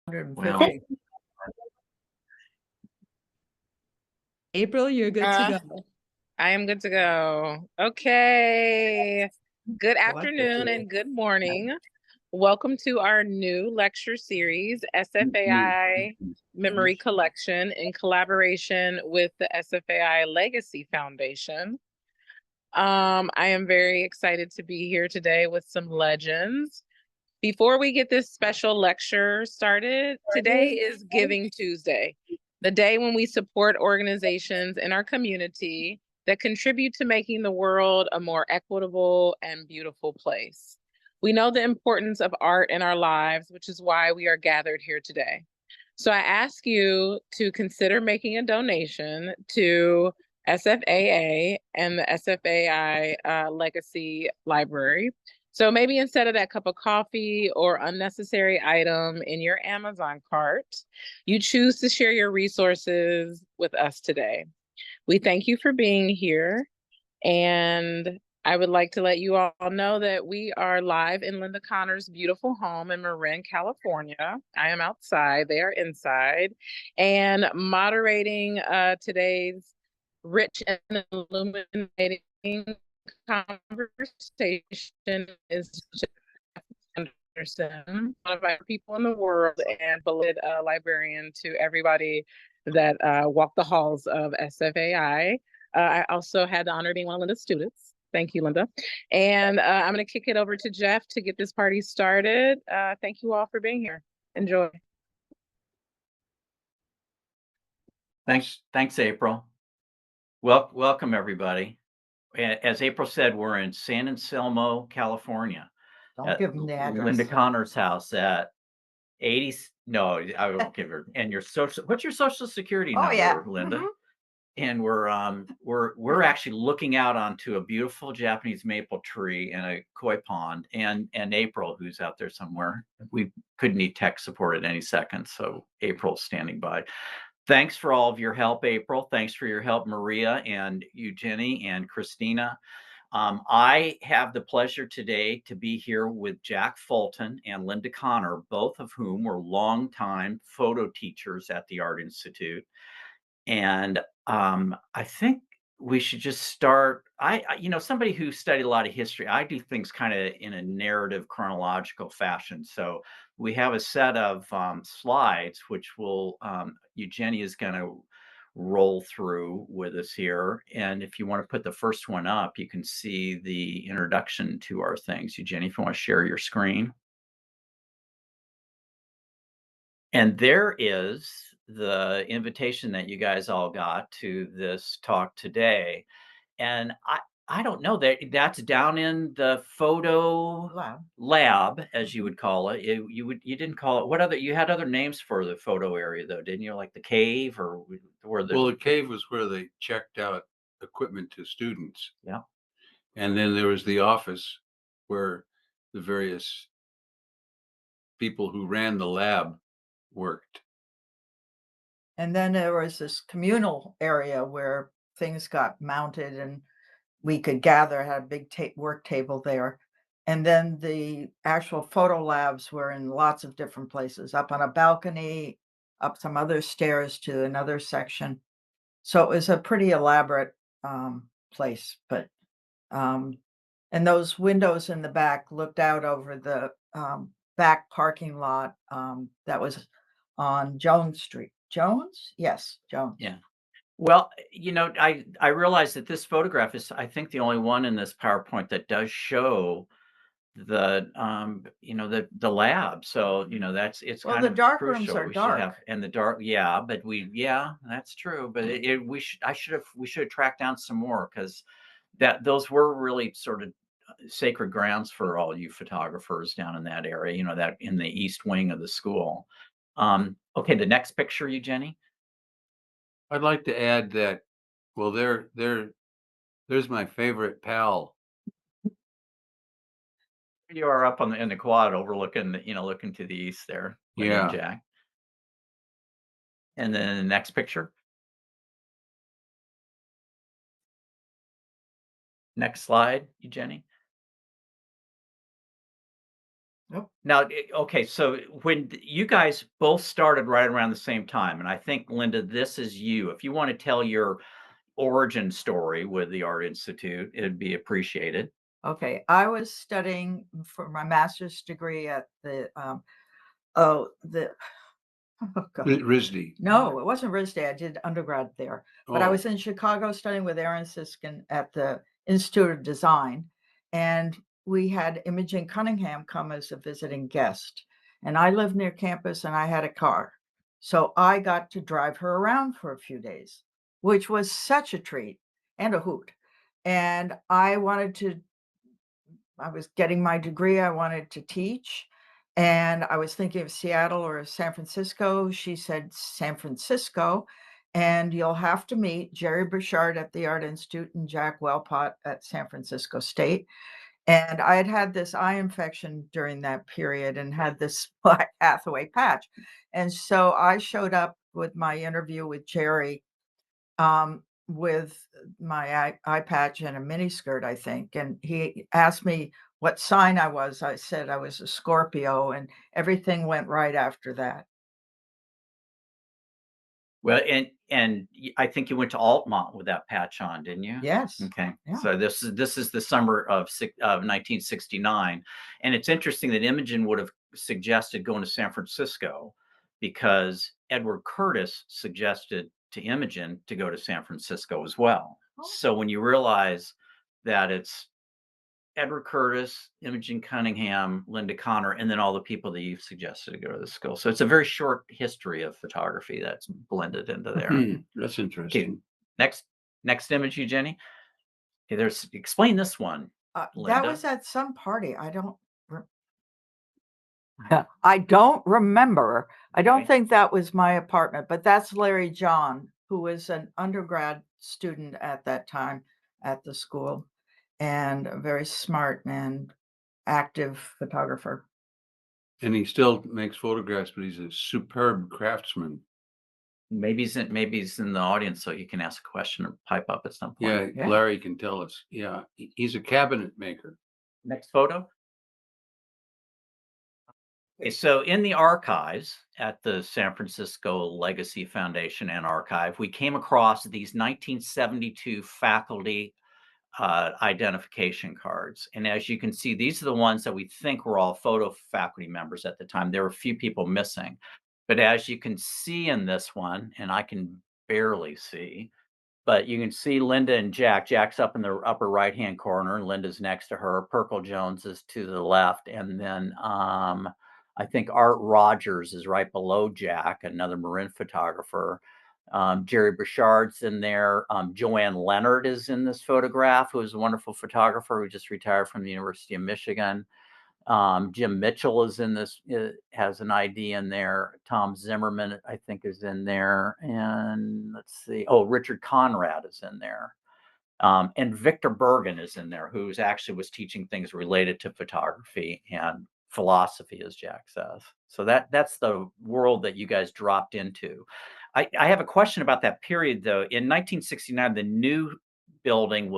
Wow. 150. April, you're good to go. I am good to go. Okay. Good afternoon and good morning. Welcome to our new lecture series, SFAI Memory Collection, in collaboration with the SFAI Legacy Foundation. I am very excited to be here today with some legends. Before we get this special lecture started, today is Giving Tuesday, the day when we support organizations in our community that contribute to making the world a more equitable and beautiful place. We know the importance of art in our lives, which is why we are gathered here today. So I ask you to consider making a donation to SFAA and the SFAI Legacy Library. So maybe instead of that cup of coffee or unnecessary item in your Amazon cart, you choose to share your resources with us today. We thank you for being here. And I would like to let you all know that we are live in Linda Connor's beautiful home in Marin, California. I am outside, they are inside. And moderating today's rich and illuminating conversation is Jeff Gunderson, one of our people in the world and beloved librarian to everybody that walked the halls of SFAI. I also had the honor of being one of Linda's students. Thank you, Linda. And I'm going to kick it over to Jeff to get this party started. Thank you all for being here. Enjoy. Thanks, April. Welcome, everybody. As April said, we're in San Anselmo, California. Don't give them the address. Linda Connor's house at 80. No, I won't give her. And what's your social security number, Linda? And we're actually looking out onto a beautiful Japanese maple tree and a koi pond, and April, who's out there somewhere. We could need tech support at any second, so April's standing by. Thanks for all of your help, April. Thanks for your help, Maria and Eugenie and Christina. I have the pleasure today to be here with Jack Fulton and Linda Connor, both of whom were longtime photo teachers at the Art Institute. And I think we should just start. Somebody who studied a lot of history, I do things kind of in a narrative chronological fashion. So we have a set of slides, which Eugenie is going to roll through with us here. And if you want to put the first one up, you can see the introduction to our things. Eugenie, if you want to share your screen. And there is the invitation that you guys all got to this talk today. And I don't know, that's down in the photo lab, as you would call it. You didn't call it, what other, you had other names for the photo area though, didn't you? Like the cave or where Well, the cave was where they checked out equipment to students. Yeah. And then there was the office where the various people who ran the lab worked. And then there was this communal area where things got mounted and we could gather, had a big work table there. And then the actual photo labs were in lots of different places, up on a balcony, up some other stairs to another section. So it was a pretty elaborate place, but and those windows in the back looked out over the back parking lot that was on Jones Street. Jones? Yes, Jones. Yeah. Well, I realize that this photograph is, I think, the only one in this PowerPoint that does show the the lab. So it's well, kind the of dark crucial. rooms are We dark. should have, and the dark, but that's true. But we should have tracked down some more, because those were really sort of sacred grounds for all you photographers down in that area. That in the east wing of the school. Okay, the next picture, Eugenie. I'd like to add that, well, there's my favorite pal. You are up in the quad overlooking, looking to the east there. Yeah. Jack. And then the next picture. Next slide, Eugenie. Yep. Now, okay, so when you guys both started right around the same time, and I think, Linda, this is you. If you want to tell your origin story with the Art Institute, it'd be appreciated. Okay, I was studying for my master's degree at oh, the oh God. RISD. No, it wasn't RISD. I did undergrad there, but I Oh, was in Chicago studying with Aaron Siskin at the Institute of Design, and we had Imogen Cunningham come as a visiting guest. And I lived near campus and I had a car. So I got to drive her around for a few days, which was such a treat and a hoot. And I was getting my degree, I wanted to teach, and I was thinking of Seattle or San Francisco. She said, San Francisco, and you'll have to meet Jerry Burchard at the Art Institute and Jack Wellpot at San Francisco State. And I had had this eye infection during that period and had this Black Hathaway patch. And so I showed up with my interview with Jerry with my eye patch and a mini skirt, I think. And he asked me what sign I was. I said I was a Scorpio, and everything went right after that. Well, I think you went to Altamont with that patch on, didn't you? Yes. Okay. Yeah. So this is the summer of 1969, and it's interesting that Imogen would have suggested going to San Francisco because Edward Curtis suggested to Imogen to go to San Francisco as well. Oh. So when you realize that it's Edward Curtis, Imogen Cunningham, Linda Connor, and then all the people that you've suggested to go to the school. So it's a very short history of photography that's blended into there. That's Okay, interesting. next image, Jenny. Okay, explain this one, That Linda. was at some party. I don't remember. I don't Okay. think that was my apartment, but that's Larry John, who was an undergrad student at that time at the school and a very smart and active photographer. And he still makes photographs, but he's a superb craftsman. Maybe he's in the audience, so you can ask a question or pipe up at some point. Yeah, Larry can tell us. Yeah, he's a cabinet maker. Next photo. Okay, so in the archives at the San Francisco Legacy Foundation and Archive, we came across these 1972 faculty identification cards. And as you can see, these are the ones that we think were all photo faculty members at the time. There were a few people missing. But as you can see in this one, and I can barely see, but you can see Linda and Jack. Jack's up in the upper right-hand corner, and Linda's next to her. Perkle Jones is to the left. And then I think Art Rogers is right below Jack, another Marin photographer. Jerry Burchard's in there. Joanne Leonard is in this photograph, who is a wonderful photographer who just retired from the University of Michigan. Jim Mitchell is in this, has an ID in there. Tom Zimmerman, I think, is in there. And let's see. Oh, Richard Conrad is in there. And Victor Bergen is in there, who's actually was teaching things related to photography and philosophy, as Jack says. So that's the world that you guys dropped into. I have a question about that period, though. In 1969, the newer building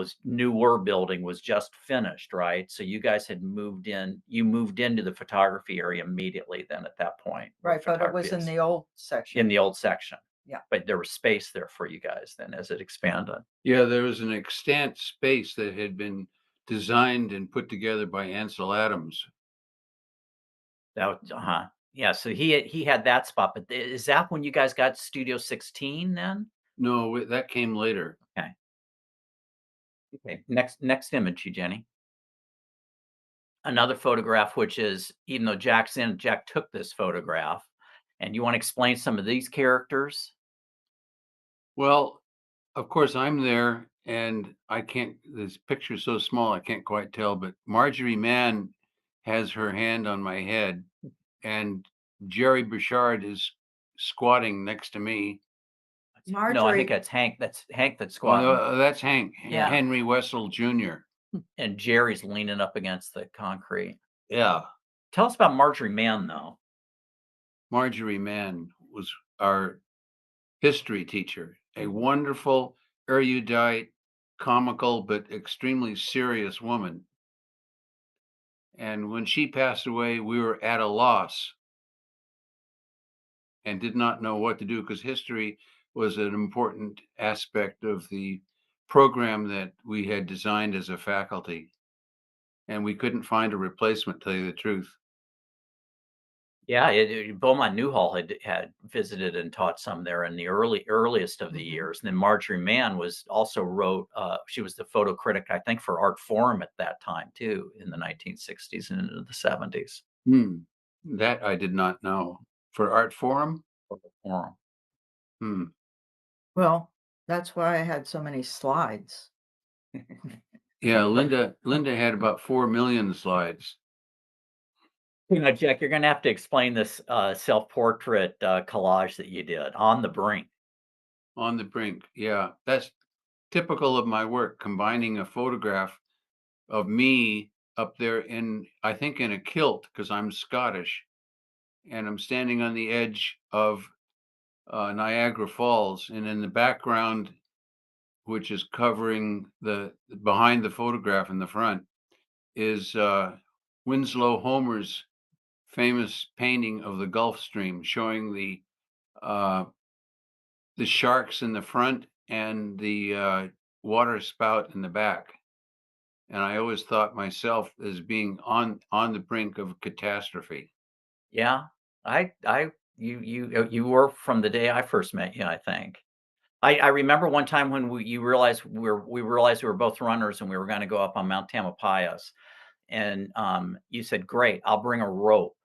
was just finished, right? So you guys had moved into the photography area immediately then at that point. Right, but it was in the old section. In the old section. Yeah. But there was space there for you guys then as it expanded. Yeah, there was an extant space that had been designed and put together by Ansel Adams. Yeah, so he had that spot, but is that when you guys got Studio 16 then? No, that came later. Okay. Next image, Jenny. Another photograph, which is, even though Jack took this photograph, and you want to explain some of these characters? Well, of course, I'm there, and I can't. This picture's so small, I can't quite tell. But Marjorie Mann has her hand on my head, and Jerry Burchard is squatting next to me. No, I think that's Hank. That's Hank that's squatting. Oh, no, that's Hank. Yeah. Henry Wessel Jr. And Jerry's leaning up against the concrete. Yeah. Tell us about Marjorie Mann, though. Marjorie Mann was our history teacher, a wonderful, erudite, comical, but extremely serious woman. And when she passed away, we were at a loss and did not know what to do because history was an important aspect of the program that we had designed as a faculty. And we couldn't find a replacement, to tell you the truth. Yeah, Beaumont Newhall had visited and taught some there in the earliest of the Mhm. years. And then Marjorie Mann was also wrote. She was the photo critic, I think, for Art Forum at that time too, in the 1960s and into the 70s. That I did not know. For Art Forum? Forum. Hmm. Well, that's why I had so many slides. Yeah, Linda had about 4 million slides. Jack, you're going to have to explain this self-portrait collage that you did on the brink. On the brink, yeah. That's typical of my work, combining a photograph of me up there I think in a kilt, because I'm Scottish, and I'm standing on the edge of Niagara Falls, and in the background, which is covering behind the photograph in the front, is Winslow Homer's famous painting of the Gulf Stream, showing uh, the sharks in the front and the water spout in the back. And I always thought myself as being on the brink of catastrophe. Yeah, you were from the day I first met you, I think. I remember one time when you realized we realized we were both runners and we were going to go up on Mount Tamalpais, and you said, "Great, I'll bring a rope."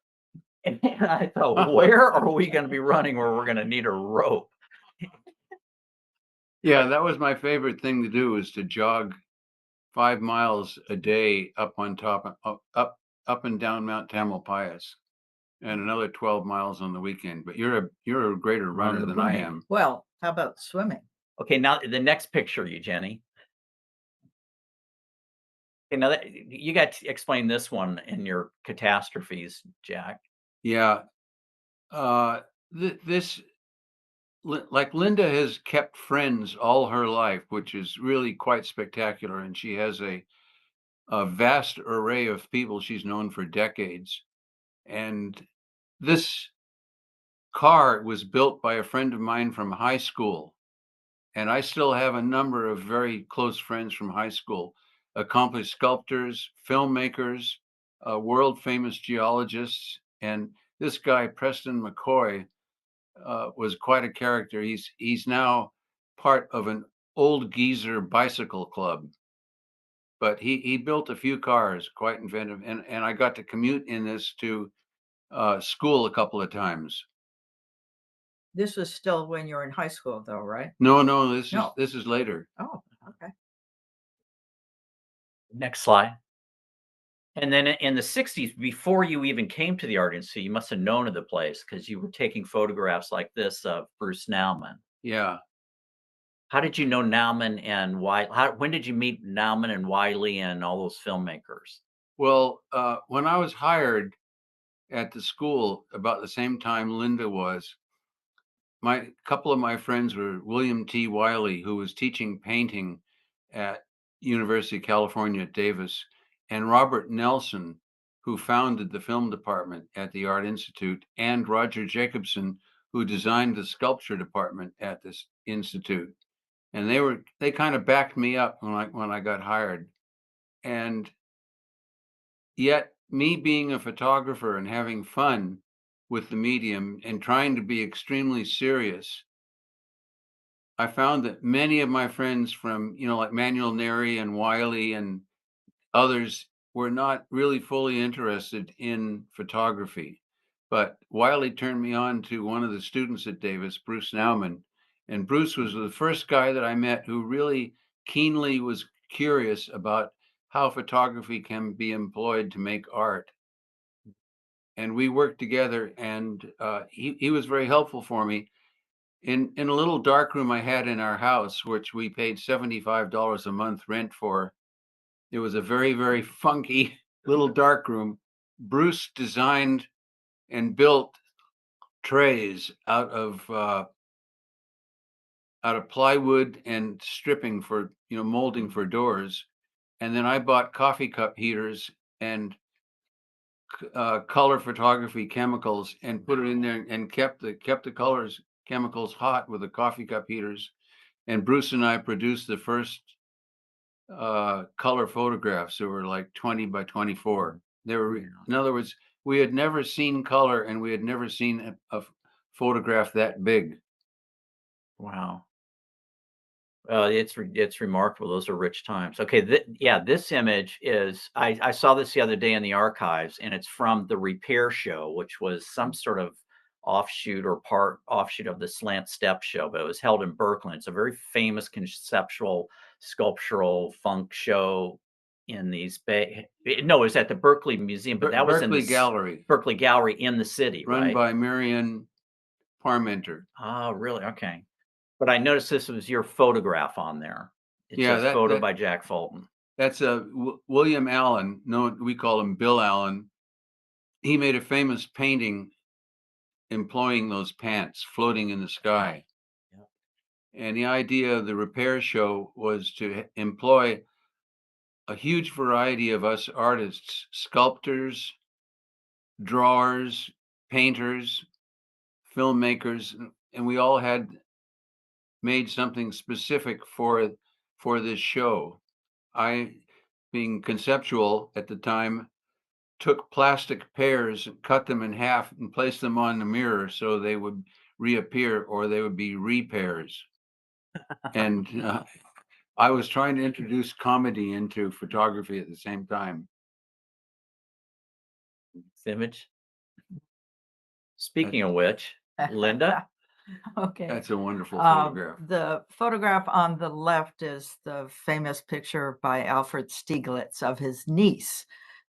And I thought, where are we going to be running where we're going to need a rope? Yeah, that was my favorite thing to do, is to jog 5 miles a day up on top up and down Mount Tamalpais, and another 12 miles on the weekend. But you're a greater runner the than I brink. am. Well, how about swimming? Okay, now the next picture, you Jenny. Okay, now you got to explain this one in your catastrophes, Jack. Yeah, this like Linda has kept friends all her life, which is really quite spectacular, and she has a vast array of people she's known for decades. And this car was built by a friend of mine from high school, and I still have a number of very close friends from high school, accomplished sculptors, filmmakers, world famous geologists, and this guy Preston McCoy was quite a character. He's now part of an old geezer bicycle club, but he built a few cars, quite inventive, and I got to commute in this to school a couple of times. This was still when you were in high school, though, right? No, No. this is later. Oh, okay. Next slide. And then in the 60s, before you even came to the Art Institute, you must have known of the place because you were taking photographs like this of Bruce Nauman. Yeah. How did you know Nauman and why? When did you meet Nauman and Wiley and all those filmmakers? Well, when I was hired at the school about the same time Linda was, my couple of my friends were William T. Wiley, who was teaching painting at University of California at Davis, and Robert Nelson, who founded the film department at the Art Institute, and Roger Jacobson, who designed the sculpture department at this institute. And they kind of backed me up when I got hired. And yet, me being a photographer and having fun with the medium and trying to be extremely serious, I found that many of my friends from, like Manuel Neri and Wiley and others were not really fully interested in photography. But Wiley turned me on to one of the students at Davis, Bruce Nauman. And Bruce was the first guy that I met who really keenly was curious about how photography can be employed to make art. And we worked together, and he was very helpful for me. In a little dark room I had in our house, which we paid $75 a month rent for, it was a very, very funky little dark room. Bruce designed and built trays out of plywood and stripping for, molding for doors. And then I bought coffee cup heaters and color photography chemicals and put it in there and kept the chemicals hot with the coffee cup heaters. And Bruce and I produced the first color photographs that were like 20 by 24. They were, in other words, we had never seen color, and we had never seen a photograph that big. Wow. It's remarkable. Those are rich times. Okay, this image is I saw this the other day in the archives, and it's from the Repair Show, which was some sort of offshoot of the Slant Step show, but it was held in Berkeley. It's a very famous conceptual sculptural funk show in these no, it was at the Berkeley Museum, but that was in the Berkeley Gallery in the city, run right? by Marion Parmenter. Oh, really? Okay. But I noticed this was your photograph on there. It Yeah, says photo by Jack Fulton. That's William Allen. No, we call him Bill Allen. He made a famous painting employing those pants floating in the sky. Yeah. And the idea of the Repair Show was to employ a huge variety of us artists, sculptors, drawers, painters, filmmakers, and we all had made something specific for this show. I, being conceptual at the time, took plastic pears and cut them in half and placed them on the mirror so they would reappear, or they would be repairs. And I was trying to introduce comedy into photography at the same time. This image. Speaking of which, Linda. Okay. That's a wonderful photograph. The photograph on the left is the famous picture by Alfred Stieglitz of his niece,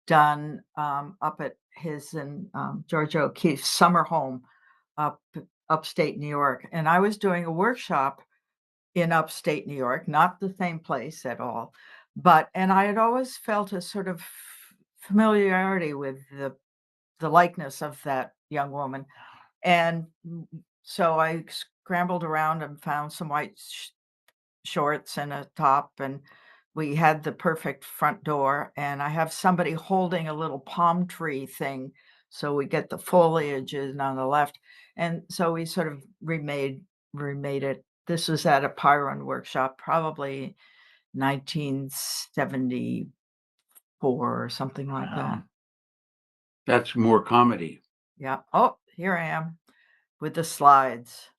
done up at his and Georgia O'Keeffe's summer home upstate New York. And I was doing a workshop in upstate New York, not the same place at all, and I had always felt a sort of familiarity with the likeness of that young woman. And so I scrambled around and found some white shorts and a top, and we had the perfect front door, and I have somebody holding a little palm tree thing, so we get the foliage in on the left. And so we sort of remade it. This was at a Pyron workshop, probably 1974 or something like that. That's more comedy. Yeah. Oh, here I am with the slides.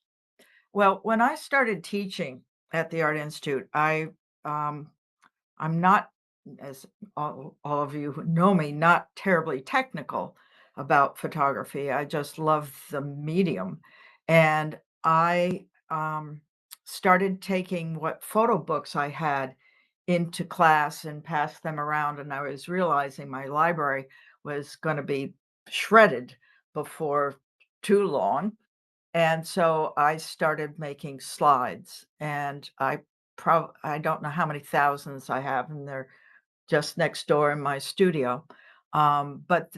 Well, when I started teaching at the Art Institute, I'm not, as all of you who know me, not terribly technical about photography. I just love the medium. And I started taking what photo books I had into class and passed them around. And I was realizing my library was going to be shredded before too long. And so I started making slides, and I don't know how many thousands I have, and they're just next door in my studio. But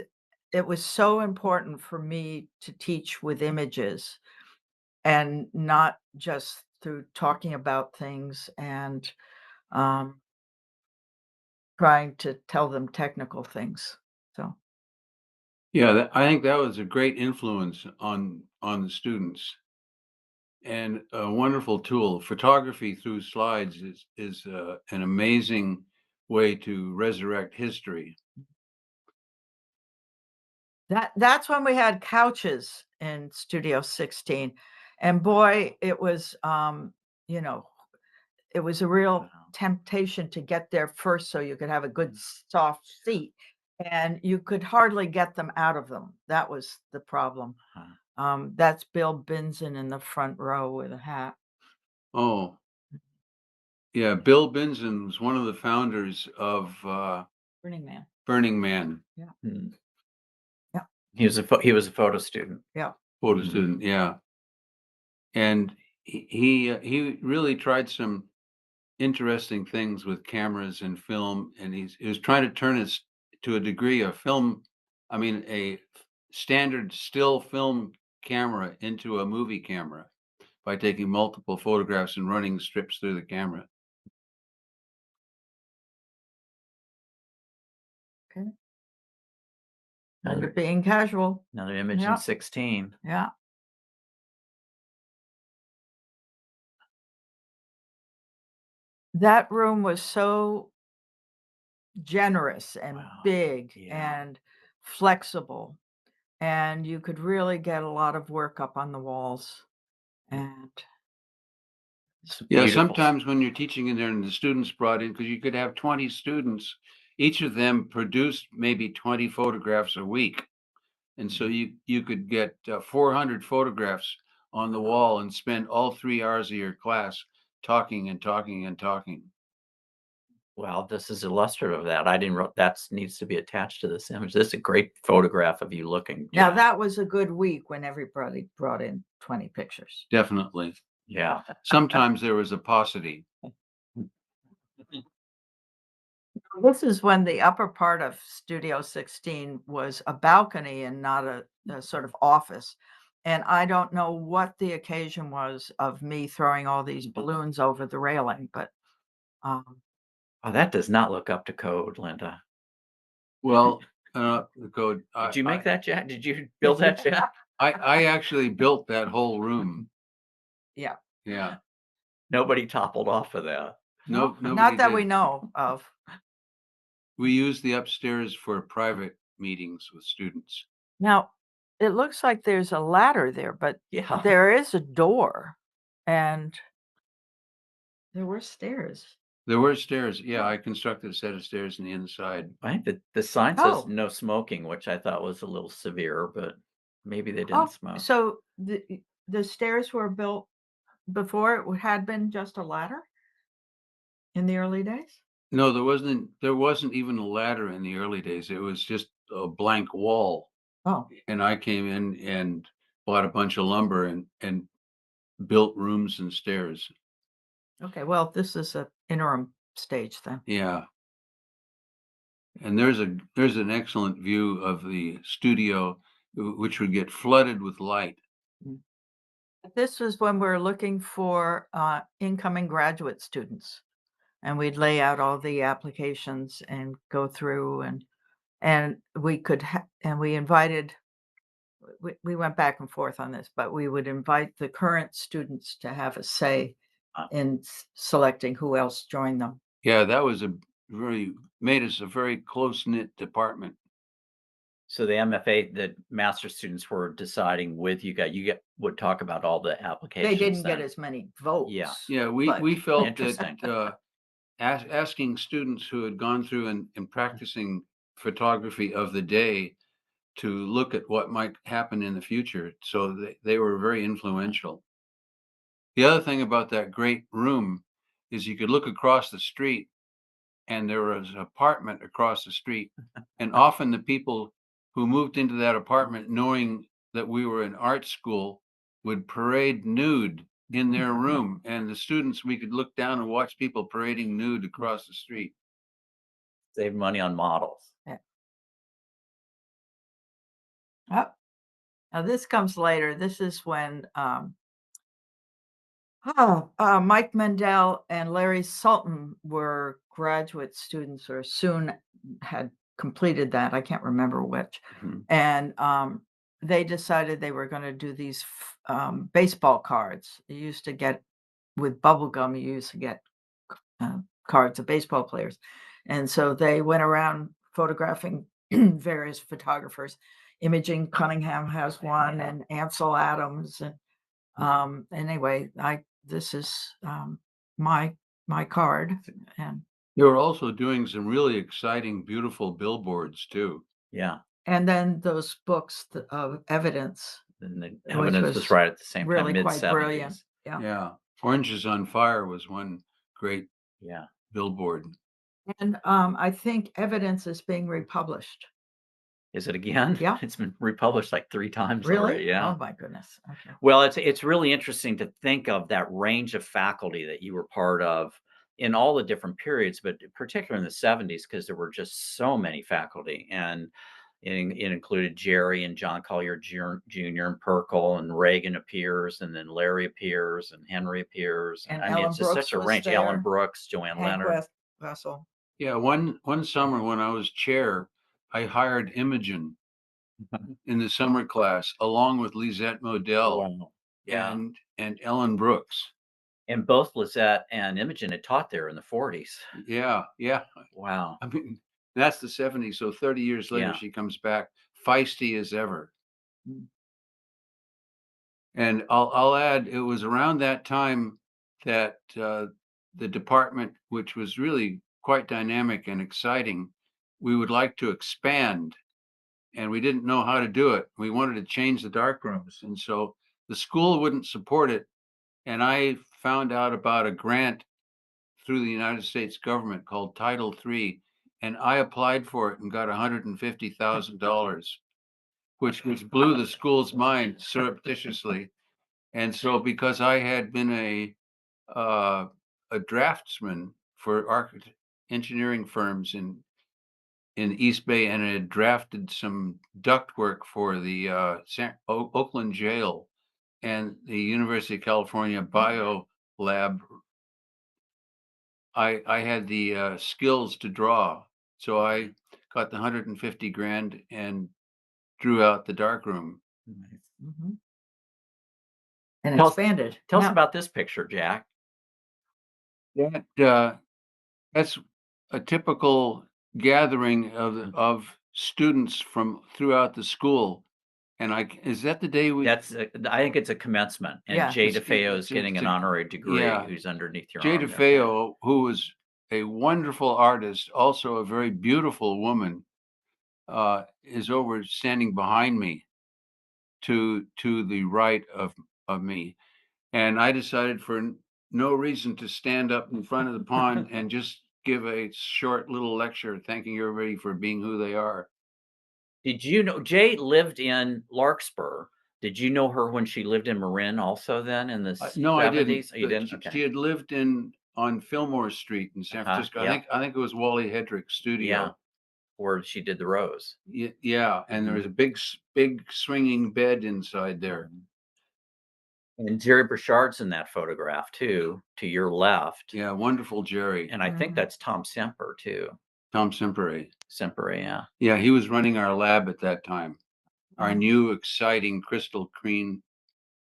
it was so important for me to teach with images and not just through talking about things and trying to tell them technical things. So. Yeah, I think that was a great influence on the students, and a wonderful tool. Photography through slides is an amazing way to resurrect history. That's when we had couches in Studio 16, and boy, it was it was a real temptation to get there first so you could have a good soft seat, and you could hardly get them out of them. That was the problem. That's Bill Binzen in the front row with a hat. Oh, yeah. Bill Binzen was one of the founders of Burning Man. Burning Man. Yeah. Yeah. He was a photo student. Yeah. Photo student. Yeah. And he really tried some interesting things with cameras and film, and he was trying to turn it to a degree of film. I mean, a standard still film camera into a movie camera by taking multiple photographs and running strips through the camera. Okay. Under being casual. Another image in 16. Yeah. That room was so generous and big and flexible, and you could really get a lot of work up on the walls. And yeah, sometimes when you're teaching in there and the students brought in, because you could have 20 students, each of them produced maybe 20 photographs a week. And so you could get 400 photographs on the wall and spend all 3 hours of your class talking and talking and talking. Well, this is illustrative of that. I didn't that needs to be attached to this image. This is a great photograph of you looking. Now that was a good week when everybody brought in 20 pictures. Definitely. Yeah. Sometimes there was a paucity. This is when the upper part of Studio 16 was a balcony and not a sort of office. And I don't know what the occasion was of me throwing all these balloons over the railing, but oh, that does not look up to code, Linda. Well, the code. Did you make that, Jack? Did you build that, Jack? I actually built that whole room. Yeah. Yeah. Nobody toppled off of that. No, not that did. we know of. We use the upstairs for private meetings with students. Now, it looks like there's a ladder there, but there is a door and there were stairs. There were stairs. Yeah, I constructed a set of stairs on the inside. I think the sign says no smoking, which I thought was a little severe, but maybe they didn't smoke. So the stairs were built before it had been just a ladder in the early days? No, there wasn't even a ladder in the early days. It was just a blank wall. Oh. And I came in and bought a bunch of lumber and built rooms and stairs. Okay, well, this is an interim stage then. Yeah. And there's an excellent view of the studio, which would get flooded with light. This was when we were looking for incoming graduate students, and we'd lay out all the applications and go through, and we could and we invited. We went back and forth on this, but we would invite the current students to have a say in selecting who else joined them. Yeah, that was made us a very close-knit department. So the MFA, the master students were deciding with you guys, would talk about all the applications. They didn't get as many votes. Yeah. Yeah, we felt that asking students who had gone through and practicing photography of the day to look at what might happen in the future. So they were very influential. The other thing about that great room is you could look across the street and there was an apartment across the street. And often the people who moved into that apartment knowing that we were in art school would parade nude in their room. And the students, we could look down and watch people parading nude across the street. Save money on models. Yeah. Oh, now this comes later. This is when Mike Mendel and Larry Sultan were graduate students or soon had completed that. I can't remember which. And they decided they were going to do these baseball cards. You used to get with bubble gum, you used to get cards of baseball players. And so they went around photographing various photographers. Imogen Cunningham has one, and Ansel Adams. And anyway, this is my card. And they were also doing some really exciting, beautiful billboards too. Yeah. And then those books of evidence. And the evidence was right at the same really time, quite brilliant. mid-70s. Yeah. Oranges on Fire was one great billboard. And I think evidence is being republished. Is it again? Yeah. It's been republished like 3 times already. Yeah. Oh my goodness. Okay. Well, it's really interesting to think of that range of faculty that you were part of in all the different periods, but particularly in the 70s, because there were just so many faculty, and it included Jerry and John Collier Jr. and Perkle, and Reagan appears, and then Larry appears, and Henry appears. And I mean, it's just such a range. there. Ellen Brooks, Joanne Leonard. Russell. Yeah, one summer when I was chair, I hired Imogen in the summer class, along with Lisette Modell Wow. Yeah. and Ellen Brooks. And both Lizette and Imogen had taught there in the 40s. Yeah, yeah. Wow. I mean, that's the 70s. So 30 years later, Yeah. she comes back feisty as ever. Mm. And I'll add, it was around that time that the department, which was really quite dynamic and exciting, we would like to expand, and we didn't know how to do it. We wanted to change the dark rooms, and so the school wouldn't support it. And I found out about a grant through the United States government called Title III, and I applied for it and got $150,000, which blew the school's mind surreptitiously. And so, because I had been a draftsman for engineering firms in East Bay, and had drafted some ductwork for the Oakland jail and the University of California bio lab, I had the skills to draw. So I got the 150 grand and drew out the dark room. Nice. And Tell us- expanded. Tell us Yeah. about this picture, Jack. That's a typical gathering of students from throughout the school. And is that the day we? That's I think it's a commencement, and Yeah. Jay It's- DeFeo it's is a- getting it's an a- honorary degree, yeah. who's underneath your Jay arm there. DeFeo, who was a wonderful artist, also a very beautiful woman, is over standing behind me to the right of me. And I decided for no reason to stand up in front of the pond and just give a short little lecture thanking everybody for being who they are. Did you know Jay lived in Larkspur? Did you know her when she lived in Marin also then in the No, 70s? I didn't. Oh, you But didn't? She Okay. had lived on Fillmore Street in San Francisco. Yeah. I think it was Wally Hedrick's studio. Yeah. Where she did the rose. Yeah, and there was a big swinging bed inside there. And Jerry Burchard's in that photograph too, to your left. Yeah, wonderful Jerry. And I think that's Tom Semper too. Tom Semper. Semper, yeah. Yeah, he was running our lab at that time. Our new exciting crystal clean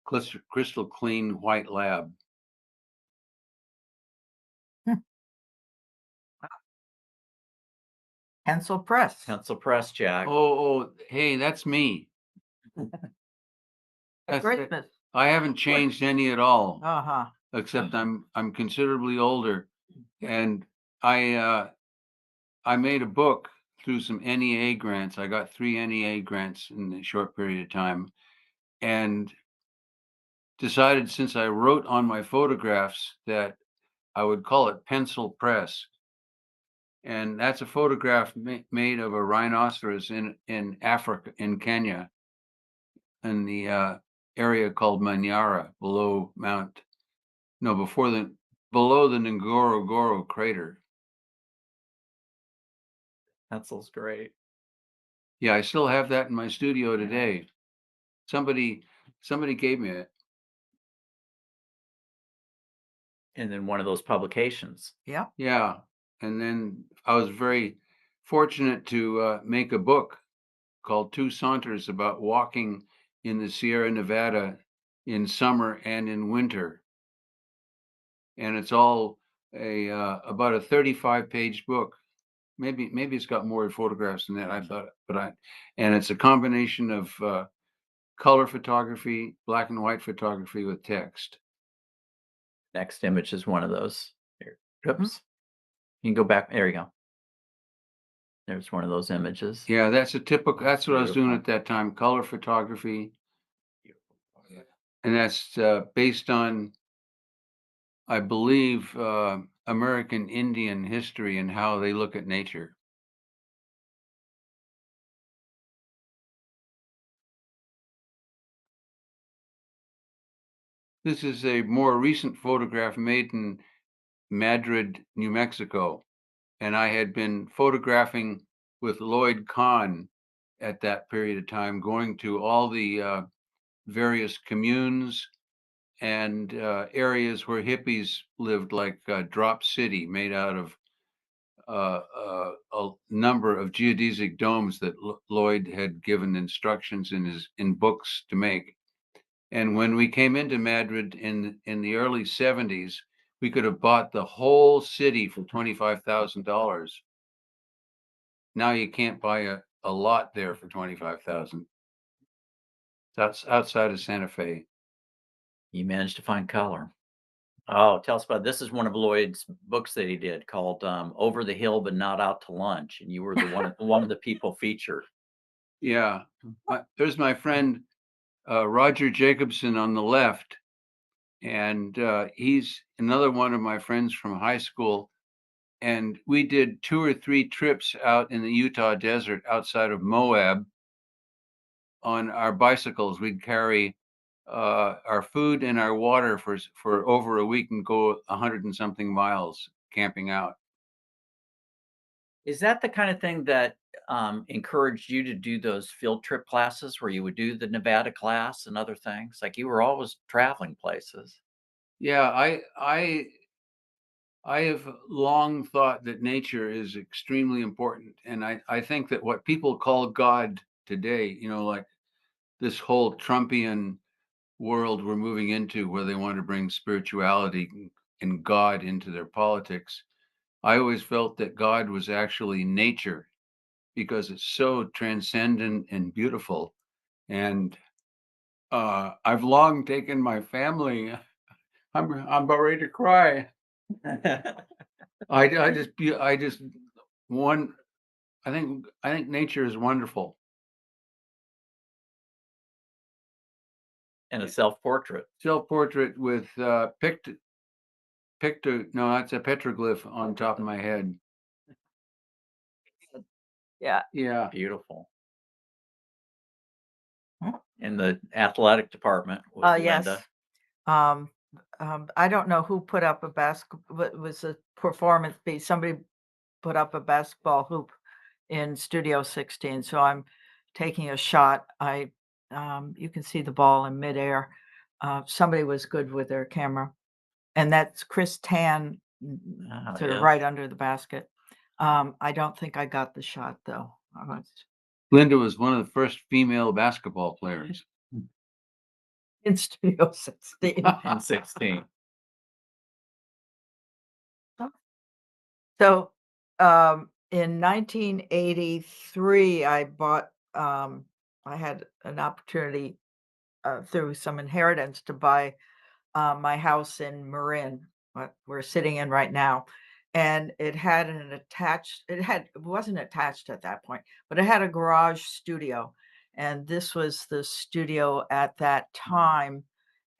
white lab. Pencil press. Pencil press, Jack. Oh, hey, that's me. At Christmas. I haven't changed any at all, Uh-huh. except I'm considerably older, and I made a book through some NEA grants. I got 3 NEA grants in a short period of time, and decided, since I wrote on my photographs, that I would call it pencil press. And that's a photograph made of a rhinoceros in Africa, in Kenya, in the area called Manyara, below the Ngorongoro crater. Pencil's great. Yeah, I still have that in my studio today. Somebody gave me it. And then one of those publications. Yeah. Yeah, and then I was very fortunate to make a book called Two Saunters about walking in the Sierra Nevada in summer and in winter. And it's all about a 35-page book. Maybe it's got more photographs than that. I thought, and it's a combination of color photography, black and white photography with text. Next image is one of those. Here. Oops. You can go back. There you go. There's one of those images. Yeah, that's what I was doing at that time, color photography. And that's based on, I believe, American Indian history and how they look at nature. This is a more recent photograph made in Madrid, New Mexico. And I had been photographing with Lloyd Kahn at that period of time, going to all the various communes and areas where hippies lived, like Drop City, made out of a number of geodesic domes that Lloyd had given instructions in books to make. And when we came into Madrid in the early 70s, we could have bought the whole city for $25,000. Now you can't buy a lot there for $25,000. That's outside of Santa Fe. You managed to find color. Oh, tell us about this. Is one of Lloyd's books that he did called "Over the Hill but Not Out to Lunch," and you were the one of the people featured. Yeah, there's my friend Roger Jacobson on the left, and he's another one of my friends from high school. And we did 2 or 3 trips out in the Utah desert outside of Moab on our bicycles. We'd carry our food and our water for over a week and go 100 and something miles camping out. Is that the kind of thing that encouraged you to do those field trip classes where you would do the Nevada class and other things? Like you were always traveling places. Yeah, I have long thought that nature is extremely important. And I think that what people call God today, like this whole Trumpian world we're moving into where they want to bring spirituality and God into their politics. I always felt that God was actually nature because it's so transcendent and beautiful. And I've long taken my family. I'm about ready to cry. I just one. I think nature is wonderful. And a self-portrait. Self-portrait with no, that's a petroglyph on top of my head. Yeah. Yeah. Beautiful. In the athletic department with Yes. Linda. I don't know who put up a basketball. It was a performance piece. Somebody put up a basketball hoop in Studio 16. So I'm taking a shot. You can see the ball in midair. Somebody was good with their camera, and that's Chris Tan, sort of right under the basket. I don't think I got the shot though. Linda was one of the first female basketball players in Studio 16. On 16. So in 1983, I had an opportunity through some inheritance to buy my house in Marin, what we're sitting in right now. And it had it wasn't attached at that point, but it had a garage studio. And this was the studio at that time.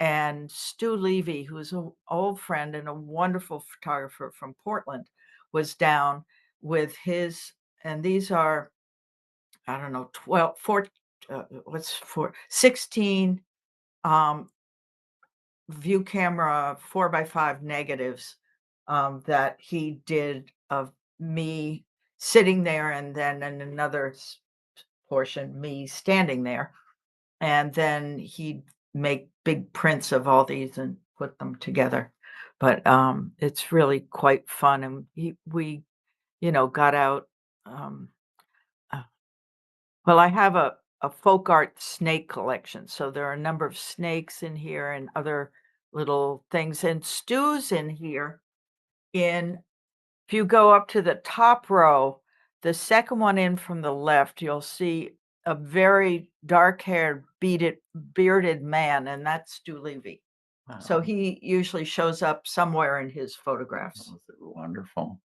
And Stu Levy, who's an old friend and a wonderful photographer from Portland, was down with his, and these are, I don't know, 16 view camera 4x5 negatives that he did of me sitting there, and then in another portion, me standing there. And then he'd make big prints of all these and put them together. But it's really quite fun. And we got out. Well, I have a folk art snake collection. So there are a number of snakes in here and other little things. And Stu's in here. If you go up to the top row, the second one in from the left, you'll see a very dark-haired, bearded man, and that's Stu Levy. Wow. So he usually shows up somewhere in his photographs. Wonderful.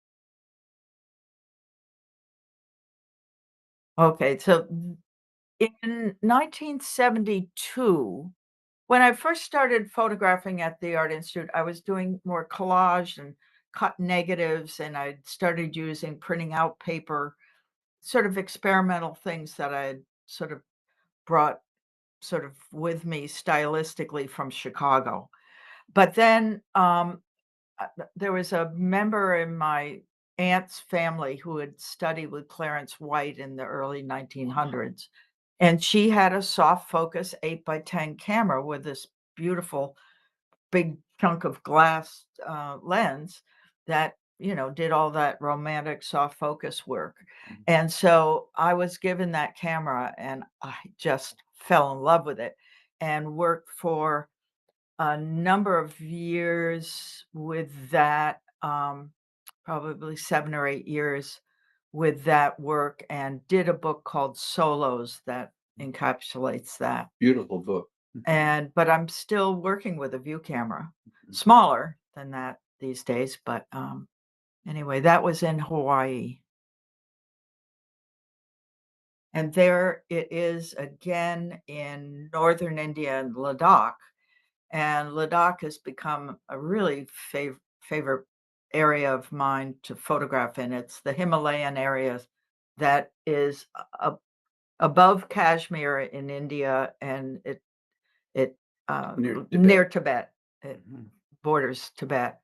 Okay, so in 1972, when I first started photographing at the Art Institute, I was doing more collage and cut negatives, and I started using printing out paper, sort of experimental things that I had sort of brought sort of with me stylistically from Chicago. But then there was a member in my aunt's family who had studied with Clarence White in the early 1900s. And she had a soft focus 8x10 camera with this beautiful big chunk of glass lens that, did all that romantic soft focus work. And so I was given that camera and I just fell in love with it and worked for a number of years with that, probably 7 or 8 years with that work, and did a book called Solos that encapsulates that. Beautiful book. But I'm still working with a view camera, smaller than that these days, but anyway, that was in Hawaii. And there it is again in northern India and Ladakh. And Ladakh has become a really favorite area of mine to photograph in. It's the Himalayan area that is above Kashmir in India, and it near Tibet. It borders Tibet,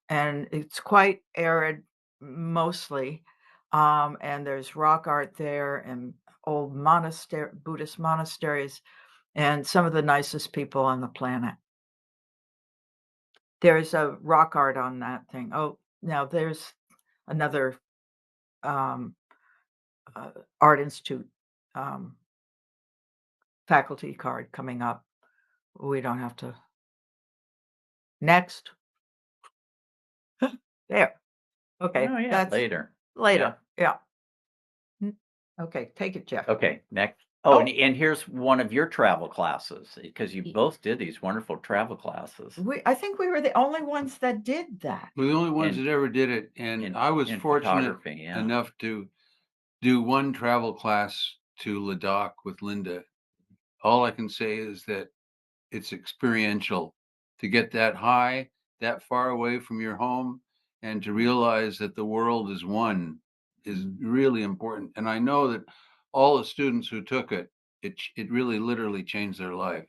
and it's quite arid mostly. And there's rock art there and old Buddhist monasteries, and some of the nicest people on the planet. There's a rock art on that thing. Oh, now there's another Art Institute faculty card coming up. We don't have to. Next. There. Okay. Oh, yeah, That's later. later. Yeah. Okay, take it, Jeff. Okay, next. Oh, and here's one of your travel classes, because you both did these wonderful travel classes. I think we were the only ones that did that. We're the only ones that ever did it, and I was fortunate enough to do one travel class to Ladakh with Linda. All I can say is that it's experiential to get that high, that far away from your home, and to realize that the world is one is really important. And I know that all the students who took it, it really literally changed their life.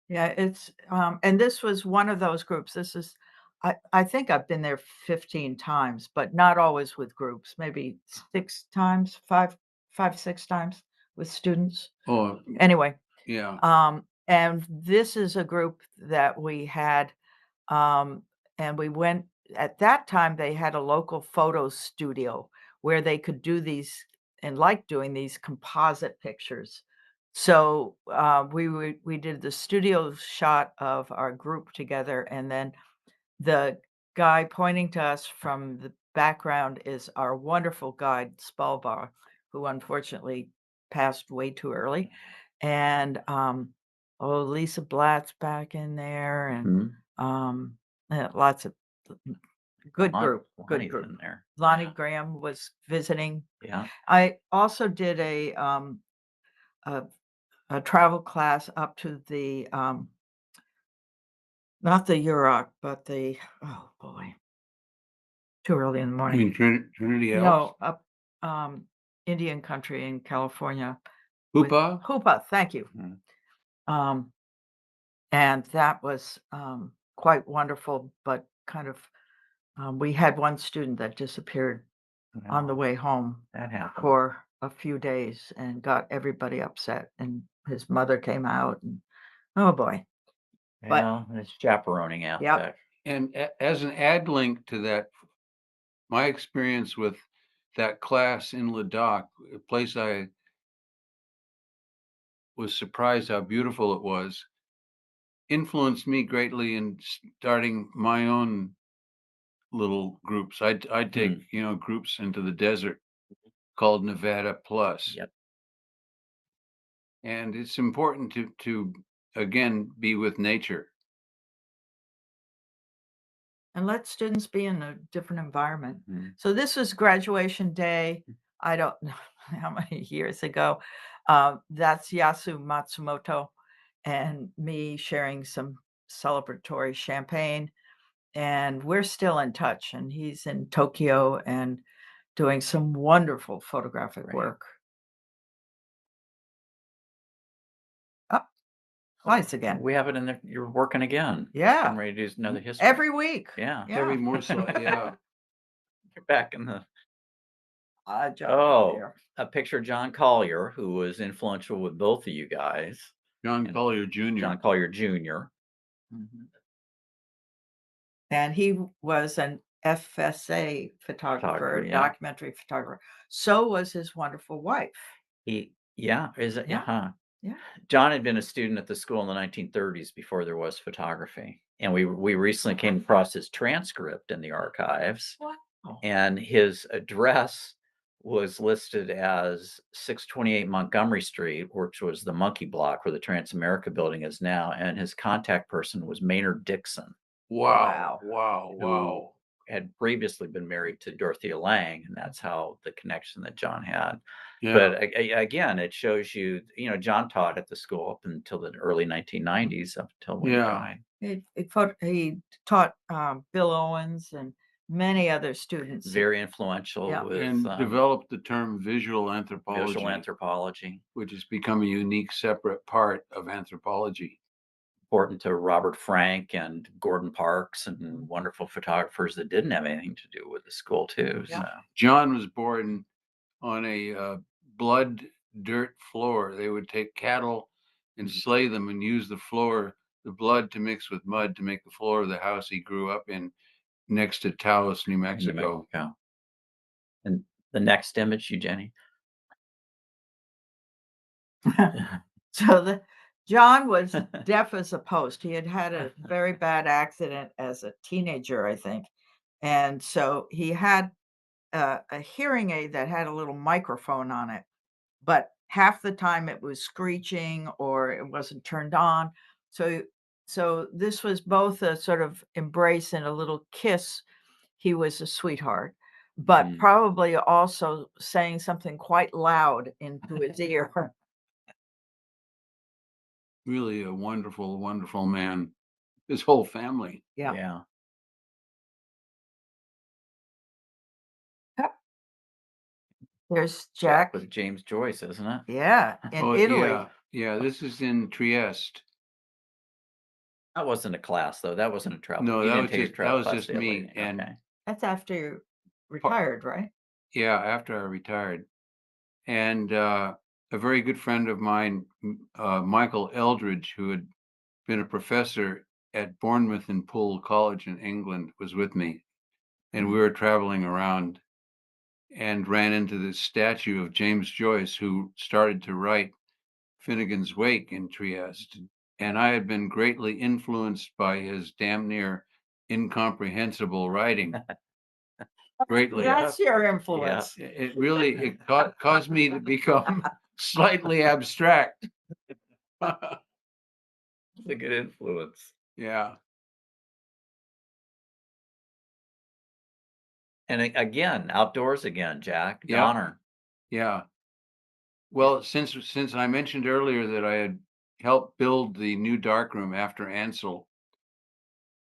Yeah, it's and this was one of those groups. This is I think I've been there 15 times, but not always with groups, maybe 6 times, 6 times with students. Oh, Anyway, yeah. and this is a group that we had, and we went at that time. They had a local photo studio where they could do these and like doing these composite pictures. So we did the studio shot of our group together, and then the guy pointing to us from the background is our wonderful guide Spalbar, who unfortunately passed way too early. And Lisa Blatt's back in there, and lots of good group. Good group in there. Lonnie Graham was visiting. Yeah. I also did a travel class up to the not the Yurok, but the oh boy, too early in the I morning. mean, Trinity Alps? No, up Indian country in California. Hoopa? Hoopa, thank you. And that was quite wonderful, but kind of we had one student that disappeared on the way home. That happened for a few days and got everybody upset, and his mother came out, and oh boy. Well, it's chaperoning aspect. And as an ad link to that, my experience with that class in Ladakh, a place I was surprised how beautiful it was, influenced me greatly in starting my own little groups. I'd take, groups into the desert called Nevada Plus. Yep. And it's important to again be with nature. And let students be in a different environment. So this was graduation day. I don't know how many years ago. That's Yasu Matsumoto and me sharing some celebratory champagne. And we're still in touch. And he's in Tokyo and doing some wonderful photographic work. Twice again. We have it in there. You're working again. Yeah. I'm ready to do another history. Every week. Yeah. Every more so. Yeah. You're back in the. There. A picture of John Collier, who was influential with both of you guys. John Collier Jr. John Collier Jr. And he was an FSA photographer, Photographer, yeah. documentary photographer. So was his wonderful wife. Is it? Yeah. Huh. Yeah. John had been a student at the school in the 1930s before there was photography. And we recently came across his transcript in the archives. Wow. And his address was listed as 628 Montgomery Street, which was the Monkey Block where the Transamerica building is now. And his contact person was Maynard Dixon. Wow. Who had previously been married to Dorothea Lange, and that's how the connection that John had. Yeah. But again, it shows you, John taught at the school up until the early 1990s, up until when he died. He taught Bill Owens and many other students. Very influential with And developed the term visual anthropology, which has become a unique separate part of anthropology. Important to Robert Frank and Gordon Parks and wonderful photographers that didn't have anything to do with the school too. Yeah. So John was born on a blood dirt floor. They would take cattle and slay them and use the blood to mix with mud to make the floor of the house he grew up in next to Taos, New Mexico. And the next image, Jenny. So John was deaf as a post. He had a very bad accident as a teenager, I think. And so he had a hearing aid that had a little microphone on it, but half the time it was screeching or it wasn't turned on. So this was both a sort of embrace and a little kiss. He was a sweetheart, but probably also saying something quite loud into his ear. Really a wonderful, wonderful man. His whole family. Yeah. There's Jack with James Joyce, isn't it? Yeah, in Italy. Yeah, this is in Trieste. That wasn't a class, though. That wasn't a travel. No, that was just me. And that's after you retired, right? Yeah, after I retired. And a very good friend of mine, Michael Eldridge, who had been a professor at Bournemouth and Poole College in England, was with me. And we were traveling around and ran into this statue of James Joyce, who started to write Finnegan's Wake in Trieste. And I had been greatly influenced by his damn near incomprehensible writing. Greatly. That's your influence. Yeah. It caused me to become slightly abstract. It's a good influence. Yeah. And again, outdoors again, Jack. Yeah. Donner. Yeah. Well, since I mentioned earlier that I had helped build the new darkroom after Ansel,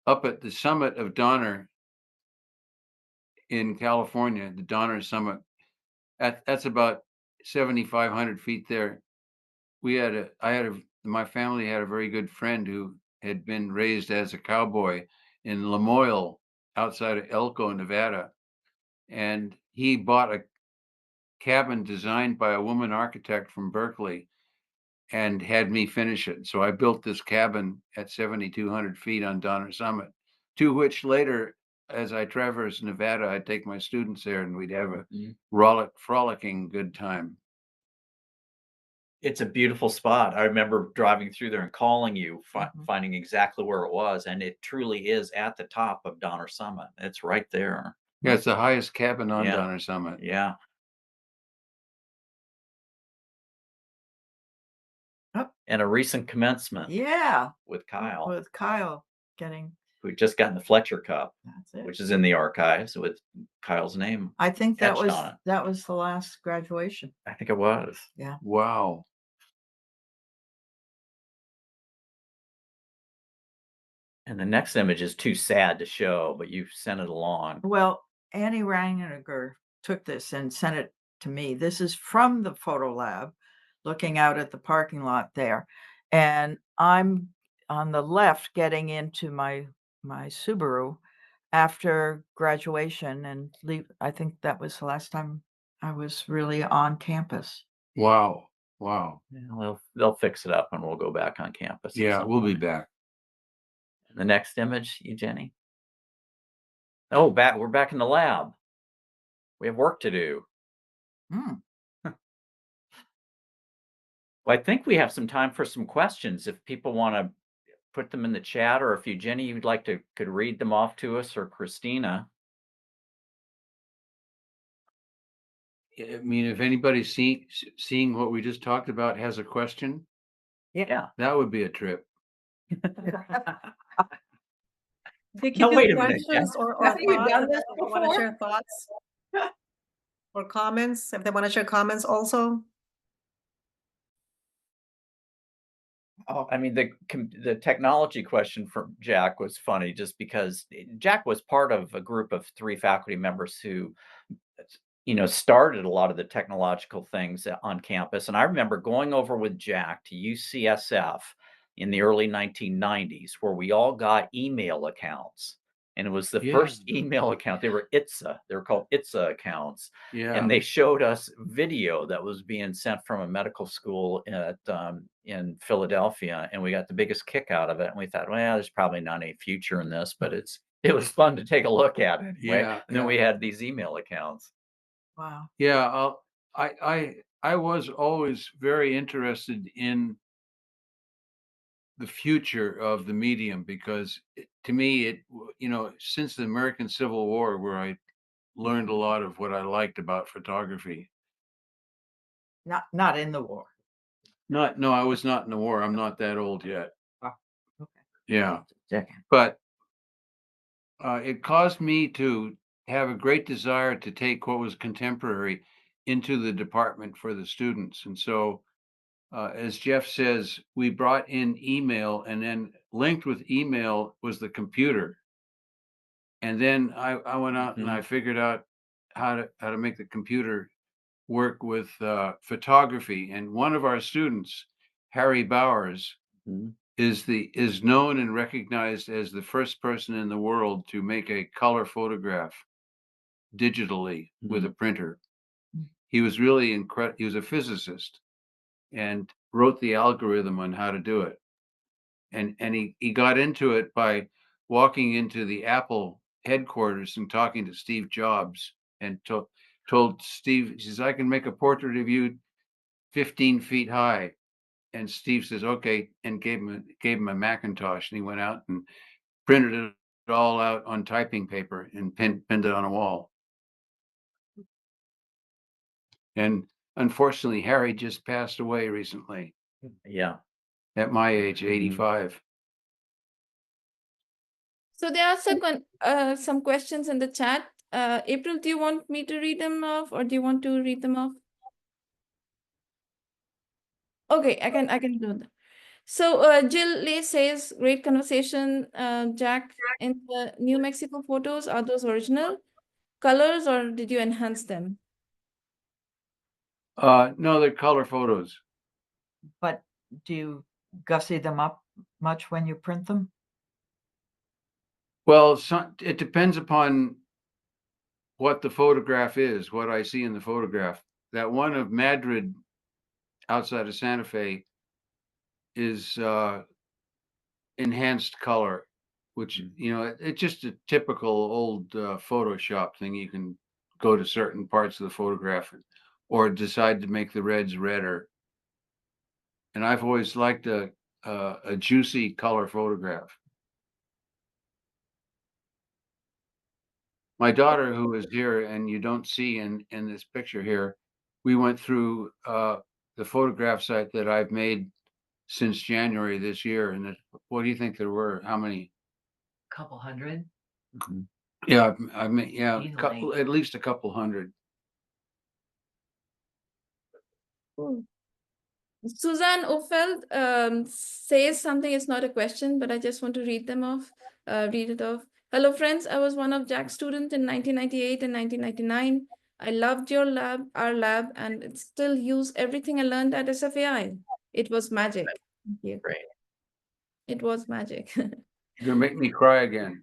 up at the summit of Donner in California, the Donner Summit, that's about 7,500 feet there. My family had a very good friend who had been raised as a cowboy in Lamoille outside of Elko, Nevada. And he bought a cabin designed by a woman architect from Berkeley and had me finish it. So I built this cabin at 7,200 feet on Donner Summit, to which later, as I traversed Nevada, I'd take my students there and we'd have a frolicking good time. It's a beautiful spot. I remember driving through there and calling you, finding exactly where it was. And it truly is at the top of Donner Summit. It's right there. Yeah, it's the highest cabin on Donner Summit. Yeah. And a recent commencement. Yeah. With Kyle. With Kyle getting. Who just gotten the Fletcher Cup. That's it. Which is in the archives with Kyle's name. I think that was the last graduation. I think it was. Yeah. Wow. And the next image is too sad to show, but you've sent it along. Well, Annie Ranganiger took this and sent it to me. This is from the photo lab, looking out at the parking lot there. And I'm on the left getting into my Subaru after graduation and leave. I think that was the last time I was really on campus. Wow. Wow. Yeah, they'll fix it up and we'll go back on campus. Yeah, we'll be back. The next image, Jenny. Oh, we're back in the lab. We have work to do. Hmm. Well, I think we have some time for some questions if people want to put them in the chat, or if you, Jenny, you'd like to could read them off to us, or Christina. I mean, if anybody's seeing what we just talked about has a question, Yeah. that would be a trip. They No, can wait do a minute, questions or Haven't you thoughts done if this they want to before? share thoughts or comments if they want to share comments also. Oh, I mean, the technology question from Jack was funny, just because Jack was part of a group of 3 faculty members who, started a lot of the technological things on campus. And I remember going over with Jack to UCSF in the early 1990s, where we all got email accounts. And it was the first email account. They were called ITSA accounts. Yeah. And they showed us video that was being sent from a medical school in Philadelphia, and we got the biggest kick out of it. And we thought, well, there's probably not any future in this, but it was fun to take a look at it anyway. Yeah, And then we had these email accounts. wow. Yeah, I was always very interested in the future of the medium, because to me, since the American Civil War, where I learned a lot of what I liked about photography. Not in the war. No, I was not in the war. I'm not that old yet. Ah, okay. Yeah, Second. but it caused me to have a great desire to take what was contemporary into the department for the students. And so, as Jeff says, we brought in email, and then linked with email was the computer. And then I went out and I figured out how to make the computer work with photography. And one of our students, Harry Bowers, is known and recognized as the first person in the world to make a color photograph digitally with a printer. He was really incredible. He was a physicist and wrote the algorithm on how to do it. And he got into it by walking into the Apple headquarters and talking to Steve Jobs, and told Steve, he says, I can make a portrait of you 15 feet high. And Steve says, okay, and gave him a Macintosh, and he went out and printed it all out on typing paper and pinned it on a wall. And unfortunately, Harry just passed away recently. Yeah. At my age, 85. So there are some questions in the chat. April, do you want me to read them off, or do you want to read them off? Okay, I can do that. So Jill Lay says, great conversation, Jack. In the New Mexico photos, are those original colors, or did you enhance them? No, they're color photos. But do you gussy them up much when you print them? Well, it depends upon what the photograph is, what I see in the photograph. That one of Madrid outside of Santa Fe is enhanced color, which, it's just a typical old Photoshop thing. You can go to certain parts of the photograph or decide to make the reds redder. And I've always liked a juicy color photograph. My daughter, who is here and you don't see in this picture here, we went through the photograph site that I've made since January this year. And what do you think there were? How many? Couple hundred. Yeah, I mean, yeah, Easily. at least a couple hundred. Cool. Suzanne Ofeld says something. It's not a question, but I just want to read it off. Hello, friends. I was one of Jack's students in 1998 and 1999. I loved our lab, and it still use everything I learned at SFAI. It was magic. Thank you. Great. It was magic. You're gonna make me cry again.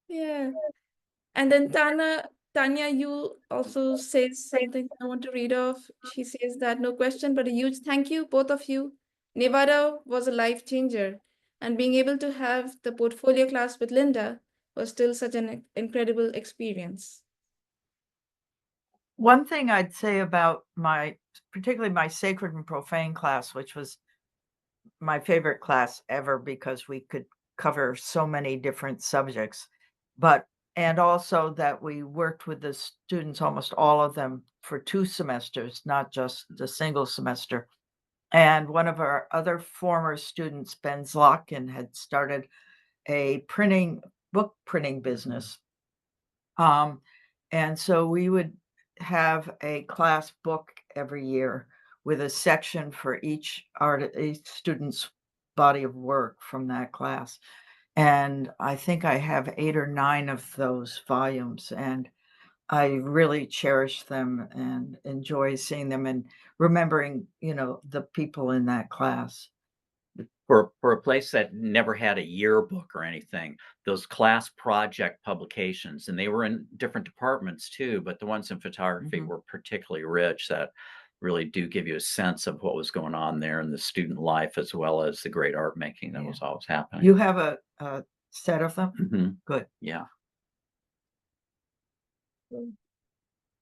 Yeah. And then Tanya, you also says something I want to read off. She says that no question, but a huge thank you, both of you. Nevada was a life changer, and being able to have the portfolio class with Linda was still such an incredible experience. One thing I'd say about particularly my sacred and profane class, which was my favorite class ever because we could cover so many different subjects, and also that we worked with the students, almost all of them, for 2 semesters, not just the single semester. And one of our other former students, Ben Zlotkin, had started a book printing business. And so we would have a class book every year with a section for each student's body of work from that class. And I think I have 8 or 9 of those volumes, and I really cherish them and enjoy seeing them and remembering, the people in that class. For a place that never had a yearbook or anything, those class project publications, and they were in different departments too, but the ones in photography were particularly rich, that really do give you a sense of what was going on there in the student life, as well as the great art making that was always happening. You have a set of them? Mhm. Good. Yeah.